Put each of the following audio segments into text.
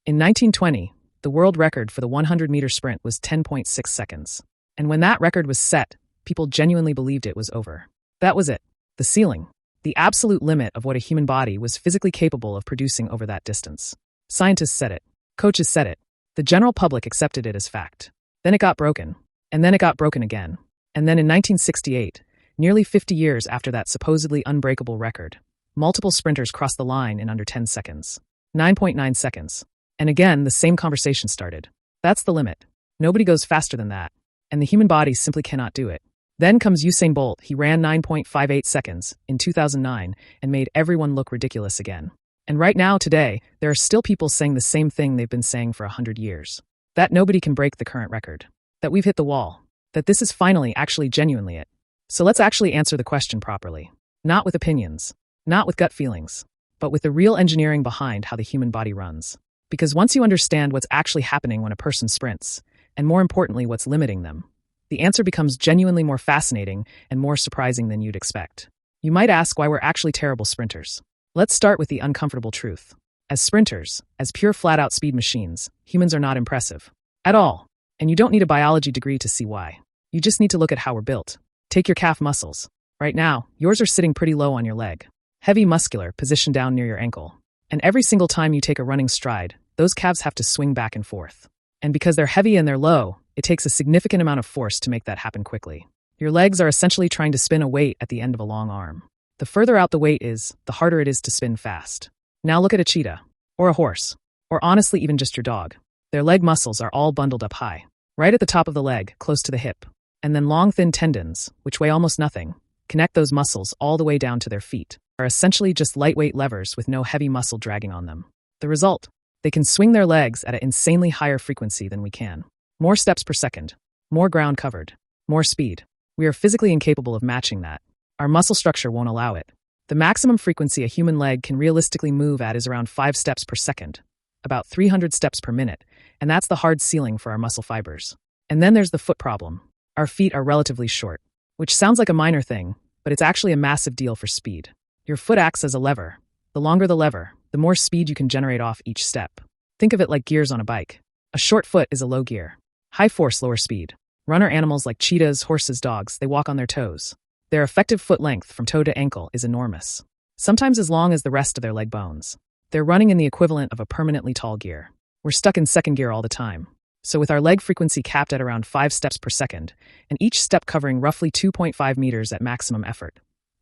In 1920, the world record for the 100-meter sprint was 10.6 seconds. And when that record was set, people genuinely believed it was over. That was it. The ceiling. The absolute limit of what a human body was physically capable of producing over that distance. Scientists said it. Coaches said it. The general public accepted it as fact. Then it got broken. And then it got broken again. And then in 1968, nearly 50 years after that supposedly unbreakable record, multiple sprinters crossed the line in under 10 seconds. 9.9 seconds. And again, the same conversation started. That's the limit. Nobody goes faster than that. And the human body simply cannot do it. Then comes Usain Bolt. He ran 9.58 seconds in 2009 and made everyone look ridiculous again. And right now, today, there are still people saying the same thing they've been saying for 100 years. That nobody can break the current record. That we've hit the wall. That this is finally actually genuinely it. So let's actually answer the question properly. Not with opinions. Not with gut feelings. But with the real engineering behind how the human body runs. Because once you understand what's actually happening when a person sprints, and more importantly what's limiting them, the answer becomes genuinely more fascinating and more surprising than you'd expect. You might ask why we're actually terrible sprinters. Let's start with the uncomfortable truth. As sprinters, as pure flat-out speed machines, humans are not impressive. At all. And you don't need a biology degree to see why. You just need to look at how we're built. Take your calf muscles. Right now, yours are sitting pretty low on your leg. Heavy muscular, positioned down near your ankle. And every single time you take a running stride, those calves have to swing back and forth. And because they're heavy and they're low, it takes a significant amount of force to make that happen quickly. Your legs are essentially trying to spin a weight at the end of a long arm. The further out the weight is, the harder it is to spin fast. Now look at a cheetah, or a horse, or honestly even just your dog. Their leg muscles are all bundled up high, right at the top of the leg, close to the hip. And then long thin tendons, which weigh almost nothing, connect those muscles all the way down to their feet, are essentially just lightweight levers with no heavy muscle dragging on them. The result? They can swing their legs at an insanely higher frequency than we can. More steps per second, more ground covered, more speed. We are physically incapable of matching that. Our muscle structure won't allow it. The maximum frequency a human leg can realistically move at is around 5 steps per second, about 300 steps per minute, and that's the hard ceiling for our muscle fibers. And then there's the foot problem. Our feet are relatively short, which sounds like a minor thing, but it's actually a massive deal for speed. Your foot acts as a lever. The longer the lever, the more speed you can generate off each step. Think of it like gears on a bike. A short foot is a low gear. High force, lower speed. Runner animals like cheetahs, horses, dogs, they walk on their toes. Their effective foot length from toe to ankle is enormous. Sometimes as long as the rest of their leg bones. They're running in the equivalent of a permanently tall gear. We're stuck in second gear all the time. So with our leg frequency capped at around 5 steps per second, and each step covering roughly 2.5 meters at maximum effort,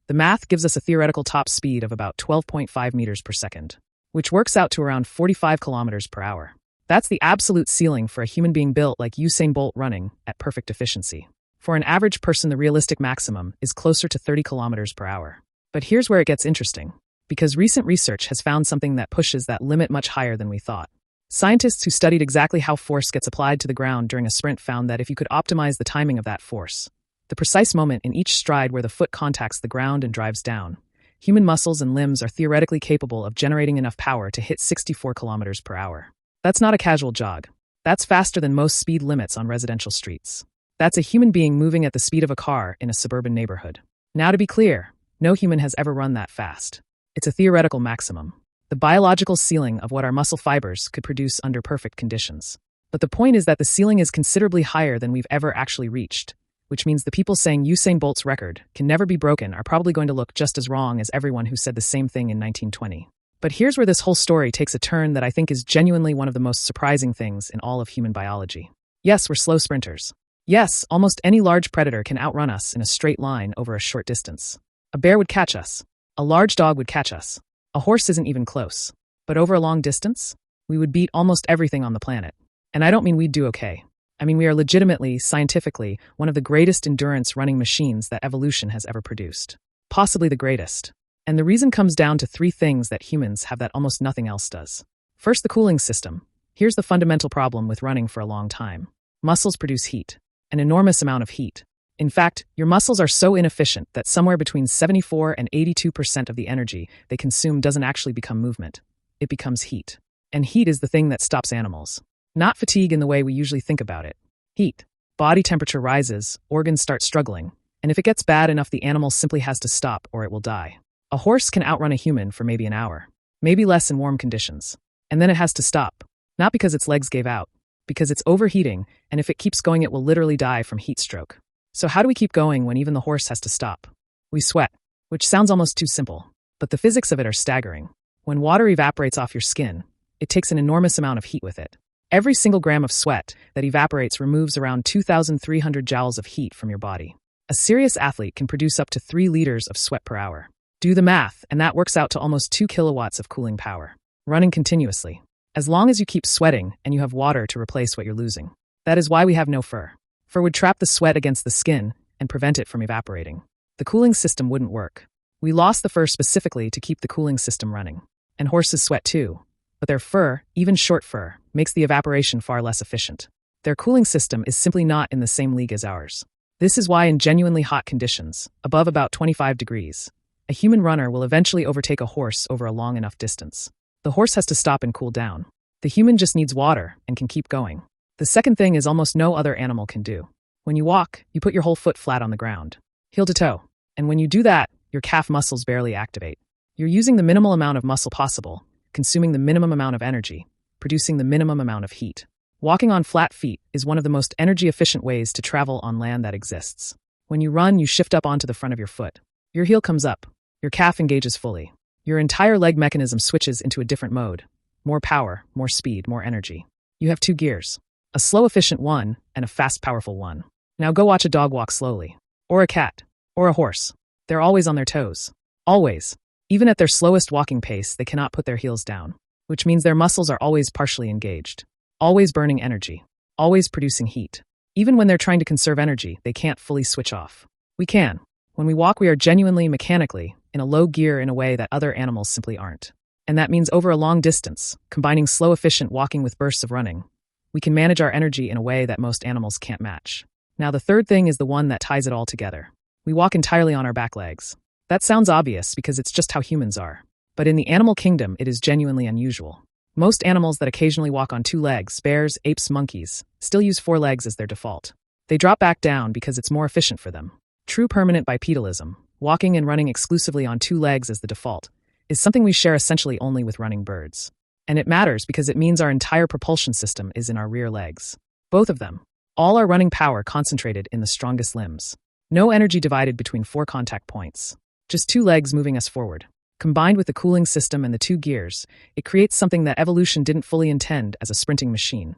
the math gives us a theoretical top speed of about 12.5 meters per second, which works out to around 45 kilometers per hour. That's the absolute ceiling for a human being built like Usain Bolt running at perfect efficiency. For an average person, the realistic maximum is closer to 30 kilometers per hour. But here's where it gets interesting, because recent research has found something that pushes that limit much higher than we thought. Scientists who studied exactly how force gets applied to the ground during a sprint found that if you could optimize the timing of that force, the precise moment in each stride where the foot contacts the ground and drives down, human muscles and limbs are theoretically capable of generating enough power to hit 64 kilometers per hour. That's not a casual jog. That's faster than most speed limits on residential streets. That's a human being moving at the speed of a car in a suburban neighborhood. Now to be clear, no human has ever run that fast. It's a theoretical maximum. The biological ceiling of what our muscle fibers could produce under perfect conditions. But the point is that the ceiling is considerably higher than we've ever actually reached, which means the people saying Usain Bolt's record can never be broken are probably going to look just as wrong as everyone who said the same thing in 1920. But here's where this whole story takes a turn that I think is genuinely one of the most surprising things in all of human biology. Yes, we're slow sprinters. Yes, almost any large predator can outrun us in a straight line over a short distance. A bear would catch us. A large dog would catch us. A horse isn't even close. But over a long distance, we would beat almost everything on the planet. And I don't mean we'd do okay. I mean we are legitimately, scientifically, one of the greatest endurance running machines that evolution has ever produced. Possibly the greatest. And the reason comes down to 3 things that humans have that almost nothing else does. First, the cooling system. Here's the fundamental problem with running for a long time. Muscles produce heat. An enormous amount of heat. In fact, your muscles are so inefficient that somewhere between 74 and 82% of the energy they consume doesn't actually become movement. It becomes heat. And heat is the thing that stops animals. Not fatigue in the way we usually think about it. Heat. Body temperature rises, organs start struggling, and if it gets bad enough, the animal simply has to stop or it will die. A horse can outrun a human for maybe an hour, maybe less in warm conditions, and then it has to stop. Not because its legs gave out, because it's overheating, and if it keeps going it will literally die from heat stroke. So how do we keep going when even the horse has to stop? We sweat, which sounds almost too simple, but the physics of it are staggering. When water evaporates off your skin, it takes an enormous amount of heat with it. Every single gram of sweat that evaporates removes around 2,300 joules of heat from your body. A serious athlete can produce up to 3 liters of sweat per hour. Do the math, and that works out to almost 2 kilowatts of cooling power. Running continuously. As long as you keep sweating and you have water to replace what you're losing. That is why we have no fur. Fur would trap the sweat against the skin and prevent it from evaporating. The cooling system wouldn't work. We lost the fur specifically to keep the cooling system running. And horses sweat too. But their fur, even short fur, makes the evaporation far less efficient. Their cooling system is simply not in the same league as ours. This is why in genuinely hot conditions, above about 25 degrees, a human runner will eventually overtake a horse over a long enough distance. The horse has to stop and cool down. The human just needs water and can keep going. The second thing is almost no other animal can do. When you walk, you put your whole foot flat on the ground, heel to toe. And when you do that, your calf muscles barely activate. You're using the minimal amount of muscle possible, consuming the minimum amount of energy, producing the minimum amount of heat. Walking on flat feet is one of the most energy-efficient ways to travel on land that exists. When you run, you shift up onto the front of your foot. Your heel comes up. Your calf engages fully. Your entire leg mechanism switches into a different mode. More power, more speed, more energy. You have 2 gears. A slow, efficient one and a fast, powerful one. Now go watch a dog walk slowly. Or a cat. Or a horse. They're always on their toes. Always. Even at their slowest walking pace, they cannot put their heels down, which means their muscles are always partially engaged. Always burning energy. Always producing heat. Even when they're trying to conserve energy, they can't fully switch off. We can. When we walk, we are genuinely, mechanically, in a low gear in a way that other animals simply aren't. And that means over a long distance, combining slow, efficient walking with bursts of running, we can manage our energy in a way that most animals can't match. Now, the third thing is the one that ties it all together. We walk entirely on our back legs. That sounds obvious because it's just how humans are. But in the animal kingdom, it is genuinely unusual. Most animals that occasionally walk on 2 legs, bears, apes, monkeys, still use 4 legs as their default. They drop back down because it's more efficient for them. True permanent bipedalism, walking and running exclusively on 2 legs as the default, is something we share essentially only with running birds. And it matters because it means our entire propulsion system is in our rear legs. Both of them. All our running power concentrated in the strongest limbs. No energy divided between 4 contact points. Just 2 legs moving us forward. Combined with the cooling system and the 2 gears, it creates something that evolution didn't fully intend as a sprinting machine,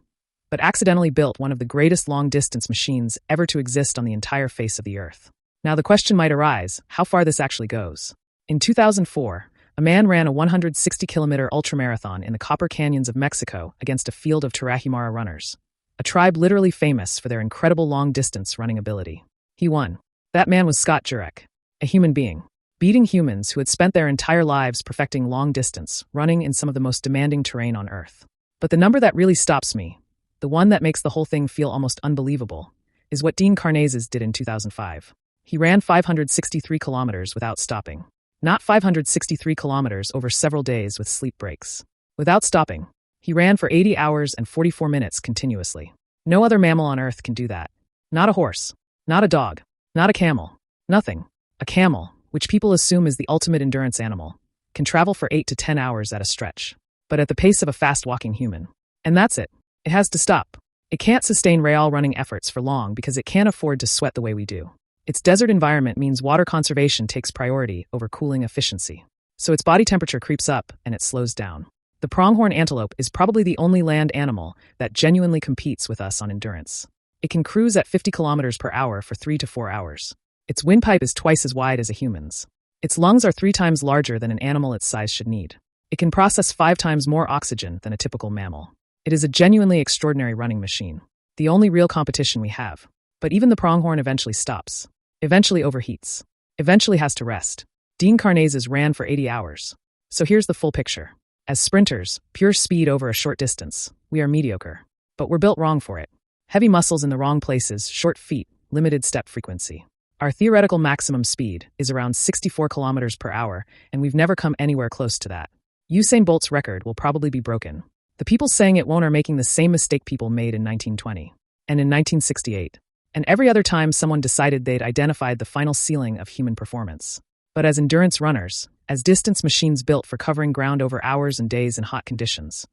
but accidentally built one of the greatest long-distance machines ever to exist on the entire face of the Earth. Now the question might arise, how far this actually goes. In 2004, a man ran a 160-kilometer ultramarathon in the Copper Canyons of Mexico against a field of Tarahumara runners, a tribe literally famous for their incredible long-distance running ability. He won. That man was Scott Jurek, a human being, beating humans who had spent their entire lives perfecting long distance, running in some of the most demanding terrain on Earth. But the number that really stops me, the one that makes the whole thing feel almost unbelievable, is what Karnazes did in 2005. He ran 563 kilometers without stopping. Not 563 kilometers over several days with sleep breaks. Without stopping. He ran for 80 hours and 44 minutes continuously. No other mammal on Earth can do that. Not a horse. Not a dog. Not a camel. Nothing. A camel, which people assume is the ultimate endurance animal, can travel for 8 to 10 hours at a stretch, but at the pace of a fast-walking human. And that's it. It has to stop. It can't sustain rail running efforts for long because it can't afford to sweat the way we do. Its desert environment means water conservation takes priority over cooling efficiency. So its body temperature creeps up and it slows down. The pronghorn antelope is probably the only land animal that genuinely competes with us on endurance. It can cruise at 50 kilometers per hour for 3 to 4 hours. Its windpipe is twice as wide as a human's. Its lungs are 3 times larger than an animal its size should need. It can process 5 times more oxygen than a typical mammal. It is a genuinely extraordinary running machine. The only real competition we have. But even the pronghorn eventually stops. Eventually overheats. Eventually has to rest. Karnazes ran for 80 hours. So here's the full picture. As sprinters, pure speed over a short distance, we are mediocre. But we're built wrong for it. Heavy muscles in the wrong places, short feet, limited step frequency. Our theoretical maximum speed is around 64 kilometers per hour, and we've never come anywhere close to that. Usain Bolt's record will probably be broken. The people saying it won't are making the same mistake people made in 1920 and in 1968. And every other time someone decided they'd identified the final ceiling of human performance. But as endurance runners, as distance machines built for covering ground over hours and days in hot conditions,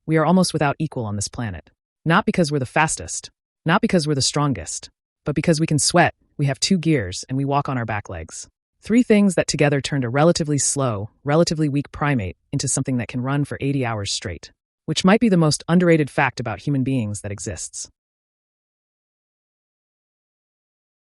We are almost without equal on this planet. Not because we're the fastest, not because we're the strongest, but because we can sweat, we have 2 gears, and we walk on our back legs. 3 things that together turned a relatively slow, relatively weak primate into something that can run for 80 hours straight. Which might be the most underrated fact about human beings that exists.